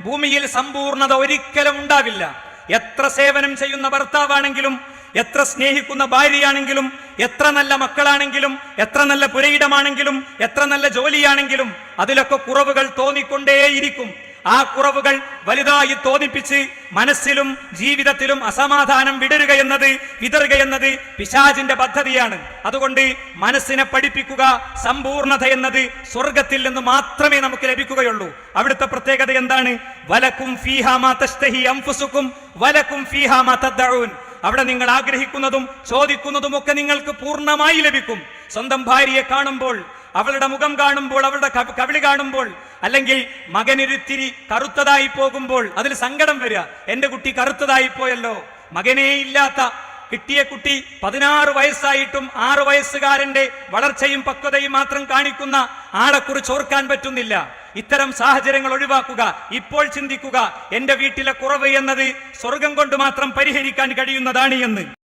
ഭൂമിയിൽ സമ്പൂർണത ഒരിക്കലും ഉണ്ടാവില്ല. എത്ര സേവനം ചെയ്യുന്ന ഭർത്താവാണെങ്കിലും, എത്ര സ്നേഹിക്കുന്ന ഭാര്യയാണെങ്കിലും, എത്ര നല്ല മക്കളാണെങ്കിലും, എത്ര നല്ല പുരയിടമാണെങ്കിലും, എത്ര നല്ല ജോലിയാണെങ്കിലും അതിലൊക്കെ കുറവുകൾ തോന്നിക്കൊണ്ടേയിരിക്കും. ആ കുറവുകൾ വലുതായി തോന്നിപ്പിച്ച് മനസ്സിലും ജീവിതത്തിലും അസമാധാനം വിതറുകയെന്നത് പിശാചിന്റെ പദ്ധതിയാണ്. അതുകൊണ്ട് മനസ്സിനെ പഠിപ്പിക്കുക. സമ്പൂർണത എന്നത് സ്വർഗത്തിൽ നിന്ന് മാത്രമേ നമുക്ക് ലഭിക്കുകയുള്ളൂ. അവിടുത്തെ പ്രത്യേകത എന്താണ്? വലക്കും ഫീഹാ മാ തശ്തഹി അൻഫുസുക്കും വലക്കും ഫീഹാ മാ തദ്ദഊൻ. അവിടെ നിങ്ങൾ ആഗ്രഹിക്കുന്നതും ചോദിക്കുന്നതും ഒക്കെ നിങ്ങൾക്ക് പൂർണ്ണമായി ലഭിക്കും. സ്വന്തം ഭാര്യയെ കാണുമ്പോൾ, അവളുടെ മുഖം കാണുമ്പോൾ, അവളുടെ കവിളി കാണുമ്പോൾ, അല്ലെങ്കിൽ മകനൊരിത്തിരി കറുത്തതായി പോകുമ്പോൾ അതിൽ സങ്കടം വരിക. എന്റെ കുട്ടി കറുത്തതായി പോയല്ലോ. മകനേ ഇല്ലാത്ത കിട്ടിയ കുട്ടി 16 വയസ്സായിട്ടും 6 വയസ്സുകാരന്റെ വളർച്ചയും പക്വതയും മാത്രം കാണിക്കുന്ന ആളെക്കുറിച്ച് ഓർക്കാൻ പറ്റുന്നില്ല. ഇത്തരം സാഹചര്യങ്ങൾ ഒഴിവാക്കുക. ഇപ്പോൾ ചിന്തിക്കുക, എന്റെ വീട്ടിലെ കുറവ് എന്നത് സ്വർഗം കൊണ്ട് മാത്രം പരിഹരിക്കാൻ കഴിയുന്നതാണ് എന്ന്.